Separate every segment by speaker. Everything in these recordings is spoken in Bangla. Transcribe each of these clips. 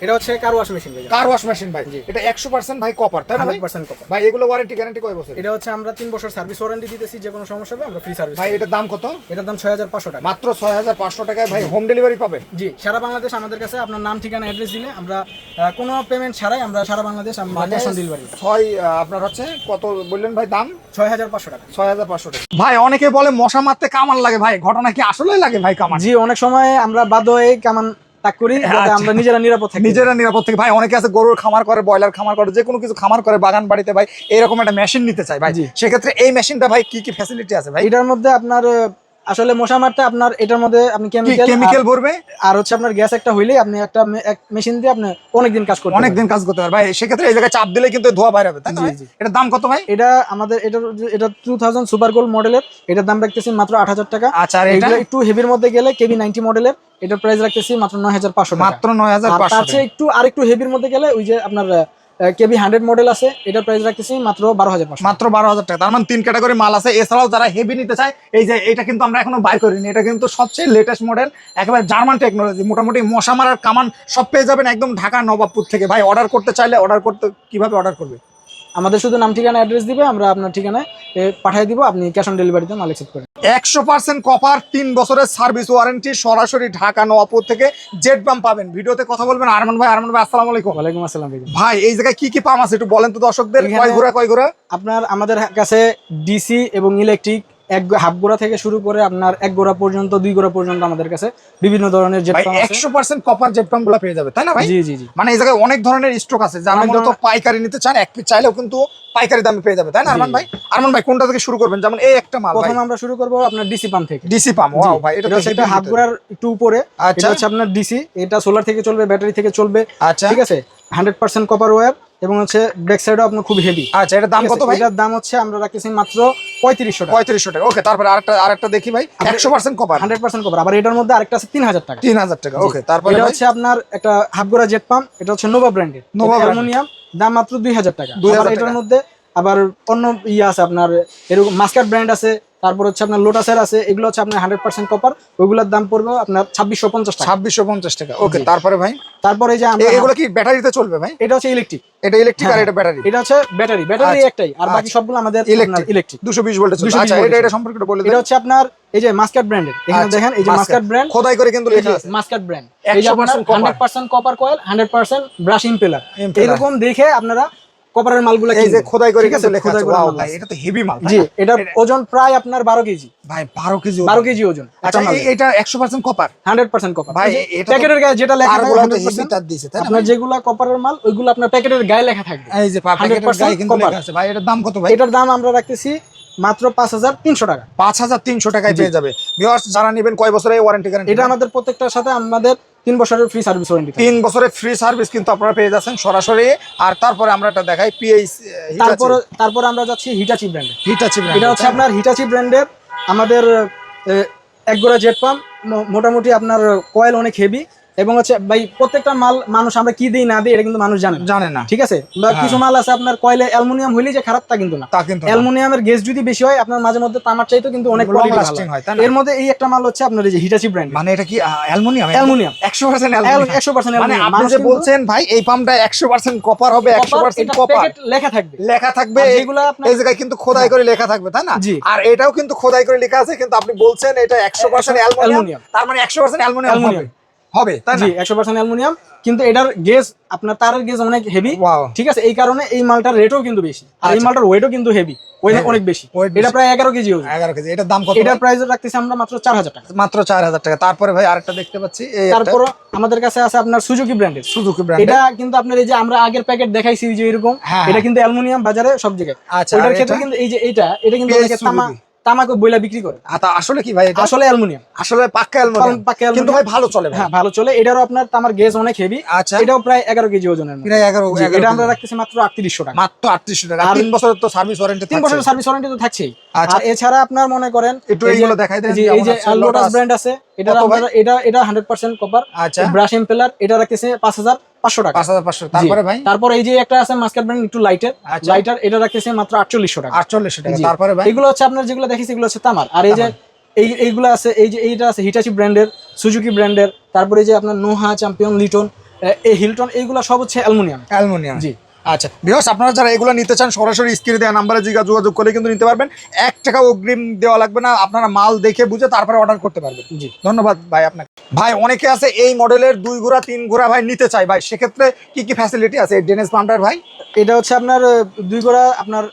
Speaker 1: এটা হচ্ছে কার ওয়াশ মেশিন ভাই।
Speaker 2: কার ওয়াশ মেশিন ভাই, এটা 100% ভাই কপার, তাই না ভাই?
Speaker 1: 100% কপার
Speaker 2: ভাই। এগুলো ওয়ারেন্টি গ্যারান্টি কয় বছর?
Speaker 1: এটা হচ্ছে আমরা 3 বছর সার্ভিস ওয়ারেন্টি দিতেছি, যে কোনো সমস্যা হবে আমরা ফ্রি সার্ভিস।
Speaker 2: ভাই এটার দাম কত?
Speaker 1: এটার দাম 6500 টাকা,
Speaker 2: মাত্র 6500 টাকায় ভাই হোম ডেলিভারি পাবে।
Speaker 1: জি, সারা বাংলাদেশ আমাদের কাছে আপনার নাম ঠিকানা অ্যাড্রেস দিলে আমরা কোনো পেমেন্ট ছাড়াই আমরা সারা বাংলাদেশ আমরা ক্যাশ অন ডেলিভারি।
Speaker 2: আপনার হচ্ছে কত বললেন ভাই দাম?
Speaker 1: 6500 টাকা।
Speaker 2: 6500 টাকা। ভাই অনেকে বলে মশা মারতে কামান লাগে, ভাই ঘটনা কি আসলেই লাগে ভাই কামান?
Speaker 1: জি, অনেক সময় আমরা বাধ্য হয়ে কামান তাক করি যাতে আমরা নিজেরা নিরাপদ থাকি।
Speaker 2: নিজেরা নিরাপদ থাকি। ভাই অনেকে আছে গরুর খামার করে, ব্রয়লার খামার করে, যে কোনো কিছু খামার করে, বাগান বাড়িতে ভাই এরকম একটা মেশিন নিতে চাই ভাই, সেক্ষেত্রে এই মেশিনটা ভাই কি কি ফ্যাসিলিটি আছে ভাই?
Speaker 1: এটার মধ্যে আপনার আসলে মশা মারতে আপনার এটার মধ্যে আপনি
Speaker 2: কেমিক্যাল ভরবে,
Speaker 1: আর হচ্ছে আপনার গ্যাস একটা হইলেই আপনি একটা মেশিন দিয়ে আপনি অনেকদিন কাজ করতে
Speaker 2: অনেকদিন কাজ করতে পারবেন ভাই। সেক্ষেত্রে এই জায়গায় চাপ দিলে কিন্তু ধোঁয়া বাইরে হবে, তাই না? এটার দাম কত ভাই?
Speaker 1: এটা আমাদের এটা 2000 সুপার গোল্ড মডেলের, এটার দাম রাখতেছি মাত্র 8000 টাকা।
Speaker 2: আচ্ছা, আর এটা
Speaker 1: একটু হেভির মধ্যে গেলে কেবি 90 মডেলের, এটার প্রাইস রাখতেছি মাত্র 9500 টাকা।
Speaker 2: মাত্র 9500
Speaker 1: টাকা। একটু আরেকটু হেভির মধ্যে গেলে ওই যে আপনার কেবি 100 মডেল আছে, এটার প্রাইস রাখতেছি মাত্র 12500।
Speaker 2: মাত্র 12000 টাকা। তার মানে 3 ক্যাটাগরি মাল আছে। এছাড়াও যারা হেভি নিতে চায়, এই যে এটা কিন্তু আমরা এখনো বাই করিনি, এটা কিন্তু সবচেয়ে লেটেস্ট মডেল, একেবারে জার্মান টেকনোলজি। মোটামুটি মশা মারার কামান সব পেয়ে যাবেন একদম ঢাকা নবাবপুর থেকে। ভাই অর্ডার করতে চাইলে কিভাবে অর্ডার করবে?
Speaker 1: আমাদের শুধু নাম ঠিকানা অ্যাড্রেস দিবে, আমরা আপনার ঠিকানায় পাঠিয়ে দিব, আপনি ক্যাশ অন ডেলিভারিতে মাল অ্যাকসেপ্ট করেন।
Speaker 2: 100% কপার, 3 বছরের সার্ভিস ওয়ারেন্টি, সরাসরি ঢাকা নবাবপুর থেকে জেড পাম্প পাবেন। ভিডিওতে কথা বলবেন আরমান ভাই। আরমান ভাই আসসালামু আলাইকুম।
Speaker 1: ওয়ালাইকুম আসসালাম
Speaker 2: ভাই। এই জায়গায় কি কি পাম্প আছে একটু বলেন তো দর্শকদের। কয় ঘোড়া?
Speaker 1: আপনার আমাদের কাছে ডিসি এবং ইলেকট্রিক হাফ গোড়া থেকে শুরু করে আপনার 1 গোড়া পর্যন্ত 2 গোড়া পর্যন্ত আমাদের কাছে বিভিন্ন ধরনের জেট পাম্প আছে।
Speaker 2: 100% কপার জেট পাম্প গুলো পেয়ে যাবে, তাই না ভাই?
Speaker 1: জি জি জি।
Speaker 2: মানে এই জায়গায় অনেক ধরনের স্টক আছে, যারা মূলত পাইকারি নিতে চান এক পিস চাইলেও কিন্তু পাইকারি দামে পেয়ে যাবে, তাই না আরমান ভাই? আরমান ভাই কোনটা থেকে শুরু করবেন? যেমন এই একটা মাল
Speaker 1: প্রথমে আমরা শুরু করব আপনার ডিসি পাম্প থেকে।
Speaker 2: ডিসি পাম্প, ওয়াও ভাই, এটা তো
Speaker 1: সেটা হাফ গোড়ার একটু উপরে। এটা হচ্ছে আপনার ডিসি, এটা সোলার থেকে চলবে, ব্যাটারি থেকে চলবে।
Speaker 2: আচ্ছা,
Speaker 1: ঠিক আছে। 100% কপার ওয়্যার এবং হচ্ছে ব্যাক সাইডও আপনার খুব হেভি।
Speaker 2: আচ্ছা, এটার দাম কত ভাই?
Speaker 1: এটার দাম হচ্ছে আমরা রাখতেছি মাত্র 3500 টাকা।
Speaker 2: 3500 টাকা। ওকে, তারপরে আরেকটা দেখি ভাই। 100% কপার,
Speaker 1: 100% কপার। আবার এটার মধ্যে আরেকটা আছে 3000 টাকা।
Speaker 2: 3000 টাকা। ওকে, তারপরে
Speaker 1: এটা হচ্ছে আপনার একটা হাফ গোড়া জেট পাম্প, এটা হচ্ছে নোভা ব্র্যান্ডের, অ্যালুমিনিয়াম, দাম মাত্র 2000 টাকা। এটার মধ্যে আবার অন্য আছে আপনার এরকম মাস্কাট ব্র্যান্ড আছে, তারপর হচ্ছে আপনার লোটাসের আছে, এগুলো হচ্ছে আপনার 100% কপার, ওইগুলোর দাম পড়বে আপনার 2650 টাকা।
Speaker 2: 2650 টাকা। ওকে, তারপরে ভাই?
Speaker 1: তারপরে যে আমরা
Speaker 2: এগুলো কি ব্যাটারিতে চলবে ভাই?
Speaker 1: এটা হচ্ছে ইলেকট্রিক।
Speaker 2: এটা ইলেকট্রিক আর এটা ব্যাটারি।
Speaker 1: এটা হচ্ছে ব্যাটারি একটাই, আর বাকি সবগুলো আমাদের ইলেকট্রিক
Speaker 2: 220 ভোল্টের। আচ্ছা, এটা সম্পর্কে একটু বলে দিন।
Speaker 1: এটা হচ্ছে আপনার এই যে মাস্কাট ব্র্যান্ডের, এখানে দেখেন এই যে মাস্কাট ব্র্যান্ড
Speaker 2: খোদাই করে কিন্তু লেখা আছে
Speaker 1: মাস্কাট ব্র্যান্ড। এই যে 100% কপার কয়েল, 100% ব্রাশ ইম্পেলার, এরকম দেখে আপনারা কপারের মালগুলো
Speaker 2: এই যে খোদাই করে কিন্তু লেখা আছে। ওয়াও ভাই, এটা তো হেভি মাল।
Speaker 1: জি, এটার ওজন প্রায় আপনার 12 কেজি
Speaker 2: ভাই। 12 কেজি?
Speaker 1: 12 কেজি ওজন।
Speaker 2: আচ্ছা, এটা 100% কপার,
Speaker 1: 100% কপার
Speaker 2: ভাই। এটা
Speaker 1: প্যাকেটের গায়ে যেটা লেখা থাকে
Speaker 2: তারগুলো তো হেভি তার দিয়েছে, তাই না?
Speaker 1: আপনার যেগুলো কপারের মাল ওইগুলো আপনার প্যাকেটের গায়ে লেখা থাকবে।
Speaker 2: এই যে প্যাকেটের গায়ে কিন্তু লেখা আছে ভাই। এটার দাম কত ভাই?
Speaker 1: এটার দাম আমরা রাখতেছি মাত্র 5300 টাকা।
Speaker 2: 5300 টাকায় পেয়ে যাবে। ভিউয়ার্স, যারা নেবেন কয় বছরের ওয়ারেন্টি গ্যারান্টি?
Speaker 1: এটা আমাদের প্রত্যেকটার সাথে আমাদের 3 বছরের ফ্রি সার্ভিস ওয়ারেন্টি।
Speaker 2: 3 বছরের ফ্রি সার্ভিস কিন্তু আপনারা পেয়ে যাচ্ছেন সরাসরি। আর তারপরে আমরা এটা দেখাই
Speaker 1: তারপর আমরা যাচ্ছি হিটাচি ব্র্যান্ডে।
Speaker 2: এটা
Speaker 1: হচ্ছে আপনার হিটাচি ব্র্যান্ডের আমাদের 1 গোড়া জেট পাম্প, মোটামুটি আপনার কয়েল অনেক হেভি, এবং হচ্ছে ভাই প্রত্যেকটা মাল মানুষ আমরা কি দিই না দিই এটা কিন্তু মানুষ জানে না। ঠিক আছে। কিছু মাল আছে আপনার কয়েলে অ্যালুমিনিয়াম হইলে যে খারাপ তা কিন্তু না। অ্যালুমিনিয়ামের গেজ যদি বেশি হয় আপনার মাঝে মধ্যে তামার চাইতো কিন্তু অনেক লাস্টিং হয়। এর মধ্যে এই একটা মাল হচ্ছে আপনার এই যে হিটাচি ব্র্যান্ড।
Speaker 2: মানে এটা কি অ্যালুমিনিয়াম?
Speaker 1: 100%
Speaker 2: মানে আপনি যে বলছেন ভাই এই পাম্পটা 100% কপার হবে, 100% কপার লেখা থাকবে
Speaker 1: এগুলা
Speaker 2: এই জায়গায় কিন্তু খোদাই করে লেখা থাকবে, তাই না? আর এটাও কিন্তু খোদাই করে লেখা আছে, কিন্তু আপনি বলছেন এটা 100% অ্যালুমিনিয়াম। তার মানে 100% অ্যালুমিনিয়াম হবে, তাই না?
Speaker 1: জি, 100% অ্যালুমিনিয়াম, কিন্তু এটার গেজ আপনার তারের গেজ অনেক হেভি। ঠিক আছে। এই কারণে এই মালটার রেটও কিন্তু বেশি, আর এই মালটার ওয়েটও কিন্তু হেভি, অনেক বেশি। এটা প্রায় 11 কেজি ওজন।
Speaker 2: 11 কেজি। এটার দাম কত?
Speaker 1: এটার প্রাইস রাখতেছি আমরা মাত্র 4000 টাকা।
Speaker 2: মাত্র 4000 টাকা। তারপরে ভাই আরেকটা দেখতে পাচ্ছি,
Speaker 1: তারপর আমাদের কাছে আছে আপনার সুজুকি ব্র্যান্ডের। এটা কিন্তু আপনার এই যে আমরা আগের প্যাকেট দেখাইছি যে এরকম, এটা কিন্তু অ্যালুমিনিয়াম বাজারে সব জায়গায়। ওটার ক্ষেত্রে কিন্তু এই যে এটা কিন্তু তামাকও বইলা বিক্রি করে।
Speaker 2: আসলে কি ভাই? এটা
Speaker 1: আসলে অ্যালুমিনিয়াম,
Speaker 2: আসলে পাক্কা অ্যালুমিনিয়াম, কিন্তু ভাই ভালো চলে।
Speaker 1: হ্যাঁ, ভালো চলে। এটারও আপনার তামার গেজ অনেক হেভি।
Speaker 2: আচ্ছা,
Speaker 1: এটাও প্রায় 11 কেজি ওজনের।
Speaker 2: প্রায় 11।
Speaker 1: এটা আমরা রাখতেছি মাত্র 3800 টাকা।
Speaker 2: মাত্র 3800 টাকা। 3 বছরের তো সার্ভিস ওয়ারেন্টি।
Speaker 1: 3 বছরের সার্ভিস ওয়ারেন্টি তো থাকছেই। আর এছাড়া আপনার মনে করেন
Speaker 2: একটু এইগুলো দেখাই দেন।
Speaker 1: এই যে লোটাস ব্র্যান্ড আছে, এটা 100% কপার।
Speaker 2: আচ্ছা,
Speaker 1: ব্রাশ ইম্পেলার, এটা রাখতেছি 5500 টাকা।
Speaker 2: 5500। তারপরে ভাই
Speaker 1: তারপর এই যে একটা আছে মাস্কাট ব্র্যান্ড, একটু লাইটার, এটা রাখতেছি মাত্র 4800 টাকা।
Speaker 2: 4800 টাকা। তারপরে ভাই
Speaker 1: এগুলো হচ্ছে আপনার যেগুলো দেখিছি এগুলো হচ্ছে তামার। আর এই যে এইগুলো আছে, এই যে এইটা আছে হিটাচি ব্র্যান্ডের, সুজুকি ব্র্যান্ডের, তারপরে এই যে আপনার নোহা, চ্যাম্পিয়ন, লিটন, এই হিলটন এইগুলো সব হচ্ছে
Speaker 2: অ্যালুমিনিয়াম।
Speaker 1: জি।
Speaker 2: আচ্ছা ভিউয়ার্স, আপনারা যারা এগুলো নিতে চান সরাসরি স্ক্রিনে দেওয়া নাম্বারে যোগাযোগ করে কিন্তু নিতে পারবেন। 1 টাকা অগ্রিম দেওয়া লাগবে না, আপনারা মাল দেখে বুঝে তারপরে অর্ডার করতে পারবেন।
Speaker 1: জি।
Speaker 2: ধন্যবাদ ভাই আপনাকে। ভাই অনেকে আছে এই মডেলের 2 ঘোড়া 3 ঘোড়া ভাই নিতে চাই ভাই, সেক্ষেত্রে কি কি ফ্যাসিলিটি আছে এই ড্রেনেজ পাম্পটার ভাই?
Speaker 1: এটা হচ্ছে আপনার 2 ঘোড়া আপনার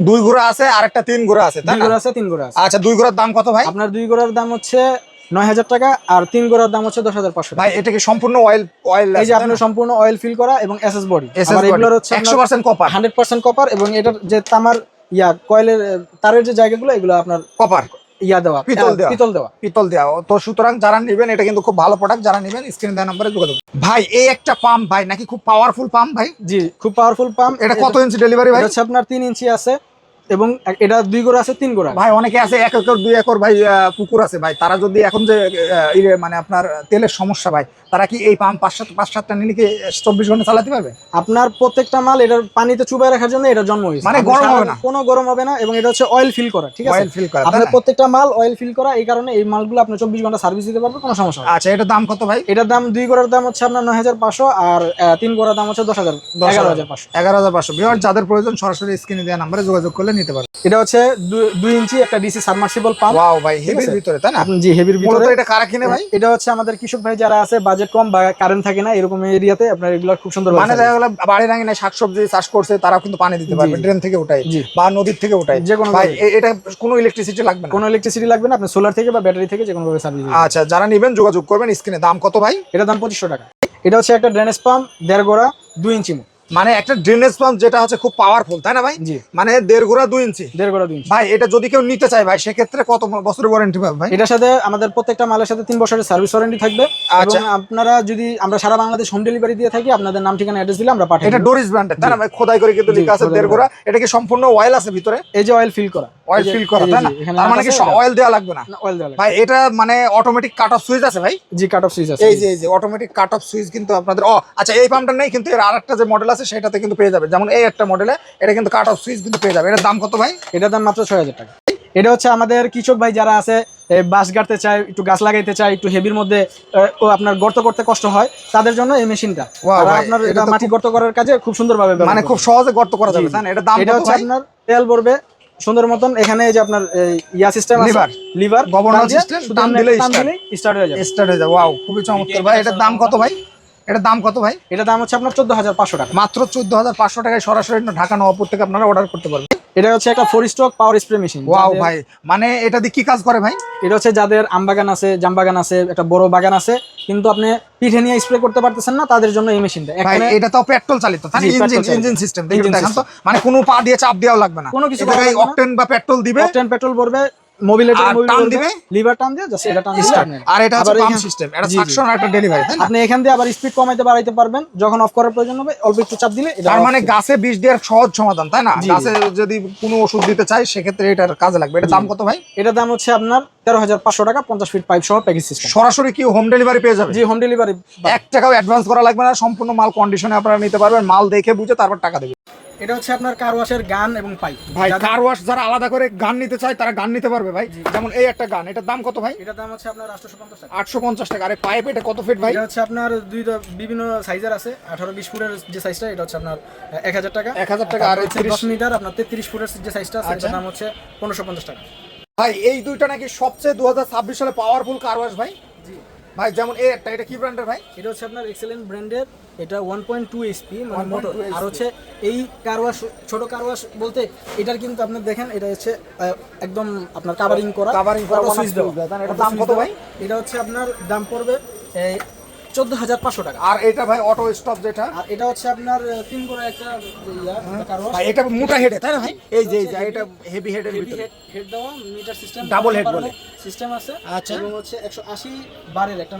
Speaker 2: 2 ঘোড়া আছে আর একটা 3 ঘোড়া আছে, তাই
Speaker 1: 2
Speaker 2: না?
Speaker 1: ঘোড়া আছে 3 ঘোড়া আছে।
Speaker 2: আচ্ছা 2 ঘোড়ার দাম কত ভাই?
Speaker 1: আপনার 2 ঘোড়ার দাম হচ্ছে 9000 টাকা আর 3 ঘোড়ার দাম হচ্ছে 10500 টাকা।
Speaker 2: ভাই এটা কি সম্পূর্ণ অয়েল
Speaker 1: এই যে আপনার সম্পূর্ণ অয়েল ফিল করা এবং এসএস বডি,
Speaker 2: আর এগুলোর হচ্ছে 100% কপার,
Speaker 1: 100% কপার, এবং এটার যে তামার কয়েলের তারের যে জায়গাগুলো এগুলো আপনার
Speaker 2: কপার
Speaker 1: দেওয়া, পিতল দেওয়া।
Speaker 2: তো সুতরাং যারা নেবেন এটা কিন্তু খুব ভালো প্রোডাক্ট, যারা নেবেন স্ক্রিনে দেওয়া নম্বরে যোগাযোগ। ভাই এই একটা পাম্প ভাই নাকি খুব পাওয়ারফুল পাম্প ভাই?
Speaker 1: জি, খুব পাওয়ারফুল পাম্প।
Speaker 2: এটা কত ইঞ্চি ডেলিভারি ভাই?
Speaker 1: এটা হচ্ছে আপনার 3 ইঞ্চি আছে এবং এটা 2 ঘোড়া আছে 3 ঘোড়া।
Speaker 2: ভাই অনেকে আছে 1 একর 2 একর ভাই পুকুর আছে ভাই, তারা যদি এখন যে মানে আপনার তেলের সমস্যা ভাই, তারা কি এই পাম্প 5-7টা নিলে কি 24 ঘন্টা চালাতে পারবে?
Speaker 1: আপনার প্রত্যেকটা মাল এটার পানিতে চুবাই রাখার জন্য এটা জন্ম হয়েছে,
Speaker 2: মানে গরম হবে না,
Speaker 1: কোনো গরম হবে না, এবং এটা হচ্ছে অয়েল ফিল করা। ঠিক আছে,
Speaker 2: অয়েল ফিল করা,
Speaker 1: আপনার প্রত্যেকটা মাল অয়েল ফিল করা, এই কারণে এই মালগুলো আপনি 24 ঘন্টা সার্ভিস দিতে পারবে, কোনো সমস্যা হবে না।
Speaker 2: আচ্ছা এটার দাম কত ভাই?
Speaker 1: এটার দাম 2 ঘোড়ার দাম হচ্ছে আপনার 9500 আর 3 ঘোড়ার দাম হচ্ছে 11500।
Speaker 2: 11500। ভিউয়ার যাদের প্রয়োজন সরাসরি স্ক্রিনে দেওয়া নম্বরে যোগাযোগ করলে নিতে পারবে।
Speaker 1: এটা হচ্ছে 2 ইঞ্চি একটা ডিসি সাবমার্সিবল পাম্প।
Speaker 2: ওয়াও ভাই, হেভির ভিতরে, তাই না?
Speaker 1: জি, হেভির ভিতরে।
Speaker 2: এটা কারা কিনে ভাই?
Speaker 1: এটা হচ্ছে আমাদের কৃষক ভাই যারা আছে, বাজেট কম বা কারেন্ট থাকে না এরকম এরিয়াতে, আপনার এগুলো খুব সুন্দর
Speaker 2: মানে দেখা গেল বাড়ি রাঙিনা শাকসবজি চাষ করছে, তারা কিন্তু পানি দিতে পারবে ড্রেন থেকে উঠাই বা নদীর থেকে উঠাই,
Speaker 1: যে কোনো
Speaker 2: ভাই এটা কোনো ইলেকট্রিসিটি লাগবে না,
Speaker 1: কোনো ইলেকট্রিসিটি লাগবে না, আপনি সোলার থেকে বা ব্যাটারি থেকে যে কোনো ভাবে সার্ভিস দিবেন।
Speaker 2: আচ্ছা যারা নেবেন যোগাযোগ করবেন স্ক্রিনে। দাম কত ভাই?
Speaker 1: এটা দাম 2500 টাকা। এটা হচ্ছে একটা ড্রেনেজ পাম্প 1.5 ঘোড়া 2 ইঞ্চি,
Speaker 2: মানে একটা ড্রেনেজ পাম্প যেটা হচ্ছে খুব পাওয়ারফুল, তাই না ভাই?
Speaker 1: জি।
Speaker 2: মানে 1.5 ঘোড়া 2 ইঞ্চি।
Speaker 1: 1.5 ঘোড়া 2 ইঞ্চি
Speaker 2: ভাই এটা যদি কেউ নিতে চায় ভাই, সেক্ষেত্রে কত বছরের ওয়ারেন্টি পাবে ভাই?
Speaker 1: এটার সাথে আমাদের প্রত্যেকটা মালের সাথে 3 বছরের সার্ভিস ওয়ারেন্টি থাকবে। এবং আপনারা যদি, আমরা সারা বাংলাদেশ হোম ডেলিভারি দিয়ে থাকি, আপনাদের নাম ঠিকানা অ্যাড্রেস দিলে আমরা পাঠাই।
Speaker 2: এটা ডোরিস ব্র্যান্ডের, তাই না ভাই? খোদাই করে কিন্তু লেখা আছে 1.5 ঘোড়া। এটা কি সম্পূর্ণ অয়েল আছে ভিতরে?
Speaker 1: এই যে অয়েল ফিল করা,
Speaker 2: অয়েল ফিল করা, তাই না? তার মানে কি অয়েল দেওয়া লাগবে না?
Speaker 1: অয়েল দেওয়া লাগবে
Speaker 2: ভাই এটা মানে অটোমেটিক কাট অফ সুইচ আছে ভাই?
Speaker 1: জি, কাট অফ সুইচ আছে।
Speaker 2: এই যে অটোমেটিক কাট অফ সুইচ কিন্তু আপনাদের আচ্ছা এই পাম্পটা নেই, কিন্তু এর আরেকটা যে মডেল আছে সেটাতে কিন্তু পেয়ে যাবে। যেমন এই একটা মডেলে এটা কিন্তু কাট অফ সুইচ কিন্তু পেয়ে যাবে। এটার দাম কত ভাই?
Speaker 1: এটার দাম মাত্র 6000 টাকা। এটা হচ্ছে আমাদের কৃষক ভাই যারা আছে, বাঁশ গাড়তে চায়, একটু গাছ লাগাইতে চায়, একটু হেভির মধ্যে আপনার গর্ত করতে কষ্ট হয়, তাদের জন্য এই মেশিনটা। আপনার এটা মাটি গর্ত করার কাজে খুব সুন্দরভাবে,
Speaker 2: মানে খুব সহজে গর্ত করা যাবে, তাই না? এটা দাম কত?
Speaker 1: এটা হচ্ছে আপনার তেল ভরবে সুন্দর মতন, এখানে এই যে আপনার সিস্টেম আছে, লিভার
Speaker 2: গভর্নর সিস্টেম, টান দিলেই
Speaker 1: স্টার্ট হয়ে যাবে।
Speaker 2: স্টার্ট হয়ে যাবে। ওয়াও, খুবই চমৎকার ভাই। এটার দাম কত ভাই? এটার দাম কত ভাই?
Speaker 1: এটার দাম হচ্ছে আপনার 14500 টাকা।
Speaker 2: মাত্র 14500 টাকায় সরাসরি ঢাকা নবাবপুর থেকে আপনারা অর্ডার করতে পারবেন।
Speaker 1: এটা হচ্ছে একটা 4 স্ট্রোক পাওয়ার স্প্রে মেশিন।
Speaker 2: ওয়াও ভাই, মানে এটা দিয়ে কি কাজ করে ভাই?
Speaker 1: এটা হচ্ছে যাদের আম বাগান আছে, জাম বাগান আছে, একটা বড় বাগান আছে, কিন্তু আপনি পিঠে নিয়ে স্প্রে করতে পারতেছেন না, তাদের জন্য এই মেশিনটা।
Speaker 2: ভাই এটা তো পেট্রোল চালিত, তাই না? ইঞ্জিন সিস্টেম দেখুন তো, মানে কোনো পা দিয়ে চাপ দেওয়া লাগবে না,
Speaker 1: কোনো কিছু।
Speaker 2: অকটেন বা পেট্রোল দিবে,
Speaker 1: অকটেন পেট্রোল ভরবে, টান দিবে, লিভার টান দিয়ে জাস্ট এটা টান দিবে।
Speaker 2: আর এটা হচ্ছে পাম্প সিস্টেম, এটা সাকশন আর একটা ডেলিভারি, তাই না?
Speaker 1: আপনি এখান দিয়ে আবার স্পিড কমাইতে বাড়াইতে পারবেন, যখন অফ করার প্রয়োজন হবে অল্প একটু চাপ দিলে এটা।
Speaker 2: তার মানে গাছে বিষ দেওয়ার সহজ সমাধান, তাই না? গাছে যদি কোনো ওষুধ দিতে চাই সেক্ষেত্রে এটার কাজে লাগবে। এটার দাম কত ভাই?
Speaker 1: এটার দাম হচ্ছে আপনার 13500 টাকা, 50 ফিট পাইপ সহ প্যাকেজ সিস্টেম।
Speaker 2: সরাসরি কি হোম ডেলিভারি পেয়ে যাবে?
Speaker 1: জি, হোম ডেলিভারি।
Speaker 2: 1 টাকাও অ্যাডভান্স করা লাগবে না, সম্পূর্ণ মাল কন্ডিশনে আপনারা নিতে পারবেন, মাল দেখে বুঝে তারপর টাকা দেবেন।
Speaker 1: এটা হচ্ছে আপনার কার ওয়াশের গান এবং পাইপ।
Speaker 2: ভাই কার ওয়াশ যারা আলাদা করে গান নিতে চায় তারা গান নিতে পারবে ভাই। যেমন এই একটা গান, এটার দাম কত ভাই?
Speaker 1: এটার দাম হচ্ছে আপনার 850 টাকা।
Speaker 2: 850 টাকা। আরে পাইপ এটা কত ফিট ভাই?
Speaker 1: এটা হচ্ছে আপনার বিভিন্ন সাইজের আছে। 18-20 ফুটের যে সাইজটা এটা হচ্ছে আপনার 1000 টাকা।
Speaker 2: 1000 টাকা। আর
Speaker 1: 10 মিটার আপনার 33 ফুটের যে সাইজটা আছে এটার দাম হচ্ছে 1550 টাকা।
Speaker 2: ভাই এই দুইটা নাকি সবচেয়ে 2026 সালে পাওয়ারফুল কার ওয়াশ ভাই?
Speaker 1: জি
Speaker 2: ভাই। যেমন এই একটা, এটা কি ব্র্যান্ডের ভাই?
Speaker 1: এটা হচ্ছে আপনার এক্সেলেন্ট ব্র্যান্ডের, এটা 1.2 HP মানে মোটর। আর হচ্ছে এই কার ওয়াশ, ছোট কার ওয়াশ বলতে এটার কিন্তু আপনি দেখেন এটা হচ্ছে একদম আপনার কাভারিং করা সুইচ দেওয়া।
Speaker 2: এটা দাম কত ভাই?
Speaker 1: এটা হচ্ছে আপনার দাম পড়বে 14500 টাকা।
Speaker 2: আর এটা ভাই অটো স্টপ যেটা,
Speaker 1: আর এটা হচ্ছে আপনার 3 করে একটা কার ওয়াশ।
Speaker 2: ভাই এটা মোটা হেডে, তাই না ভাই? এই যে এটা হেভি হেডের ভিতরে
Speaker 1: হেড দেওয়া মিটার সিস্টেম,
Speaker 2: ডাবল হেড বলে
Speaker 1: সিস্টেম আছে।
Speaker 2: আচ্ছা।
Speaker 1: এবং হচ্ছে 180 বারের একটা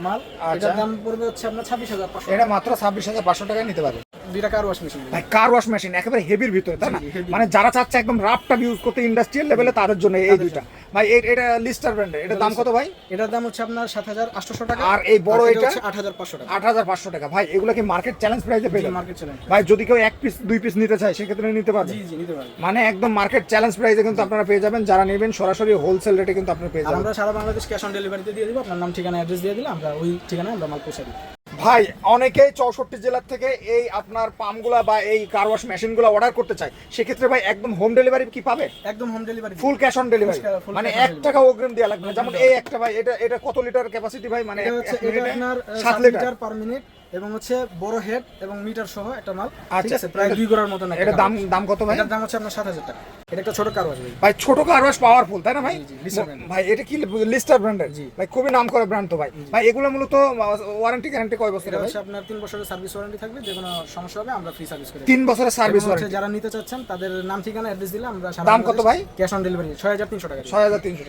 Speaker 1: মাল। এটার দাম পড়বে হচ্ছে আপনার 26500।
Speaker 2: এটা মাত্র 26500 টাকায় নিতে পারবেন।
Speaker 1: দুইটা কার ওয়াশ মেশিন।
Speaker 2: ভাই কার ওয়াশ মেশিন একেবারে হেভির ভিতরে, তাই না?
Speaker 1: জি, heavy।
Speaker 2: মানে যারা চাচ্ছে একদম রাফটা ইউজ করতে ইন্ডাস্ট্রিয়াল লেভেলে তাদের জন্য এই দুইটা। ভাই এটা লিস্টার ব্র্যান্ডের, এটার দাম কত ভাই?
Speaker 1: এটার দাম হচ্ছে আপনার 7,800 টাকা।
Speaker 2: আর এই বড় এটা
Speaker 1: 8,500 টাকা।
Speaker 2: 8,500 টাকা। ভাই এগুলো কি মার্কেট চ্যালেঞ্জ প্রাইসে পেয়ে যাবেন?
Speaker 1: Market challenge.
Speaker 2: ভাই যদি কেউ এক পিস দুই পিস নিতে চায় সেক্ষেত্রে নিতে পারবে?
Speaker 1: জি নিতে পারবেন।
Speaker 2: মানে একদম মার্কেট চ্যালেঞ্জ প্রাইসে কিন্তু আপনারা পেয়ে যাবেন। যারা নেবেন সরাসরি হোলসেল রেটে কিন্তু আপনারা পেয়ে
Speaker 1: আর
Speaker 2: যাবেন।
Speaker 1: আমরা সারা বাংলাদেশ ক্যাশ অন ডেলিভারিতে দিয়ে দিব। আপনার নাম ঠিকানা অ্যাড্রেস দিয়ে দিলে আমরা ওই ঠিকানায় আমরা মাল পৌঁছে দিই।
Speaker 2: ভাই অনেকেই 64 জেলার থেকে এই আপনার পাম্পগুলা বা এই কার ওয়াশ মেশিনগুলো অর্ডার করতে চায়, সেক্ষেত্রে ভাই একদম হোম ডেলিভারি কি পাবে?
Speaker 1: একদম home delivery,
Speaker 2: full cash on delivery,
Speaker 1: full
Speaker 2: মানে
Speaker 1: cash on
Speaker 2: 1 টাকা অগ্রিম দেওয়া লাগবে না। যেমন এই একটা ভাই এটা কত লিটার ক্যাপাসিটি ভাই? মানে
Speaker 1: এটা হচ্ছে এটা আপনার
Speaker 2: 7
Speaker 1: 7
Speaker 2: লিটার
Speaker 1: লিটার পার মিনিট এবং হচ্ছে বড় হেড এবং মিটার সহ একটা মাল। ঠিক
Speaker 2: আচ্ছা,
Speaker 1: আছে, প্রায় 2 গোড়ার মতন একটা
Speaker 2: এটা দাম কত ভাই?
Speaker 1: এটার দাম হচ্ছে আপনার 7,000 টাকা। এটা একটা ছোট কার ওয়াশ ভাই।
Speaker 2: ভাই ছোট কার ওয়াশ পাওয়ারফুল, তাই না ভাই?
Speaker 1: জি, লিস্টার ব্র্যান্ড।
Speaker 2: ভাই এটা কি লিস্টার ব্র্যান্ডের?
Speaker 1: জি।
Speaker 2: ভাই খুবই নাম করা ব্র্যান্ড তো ভাই। ভাই এগুলো মূলত ওয়ারেন্টি গ্যারান্টি কয় বছরের
Speaker 1: এটা
Speaker 2: ভাই?
Speaker 1: হচ্ছে আপনার 3 বছরের সার্ভিস ওয়ারেন্টি থাকবে। যে কোনো সমস্যা হবে আমরা ফ্রি সার্ভিস করে
Speaker 2: 3 বছরের সার্ভিস ওয়ারেন্টি।
Speaker 1: যারা নিতে চাচ্ছেন তাদের নাম ঠিকানা অ্যাড্রেস দিলে আমরা
Speaker 2: দাম কত ভাই?
Speaker 1: ক্যাশ অন ডেলিভারি 6,300 টাকা।
Speaker 2: 6,300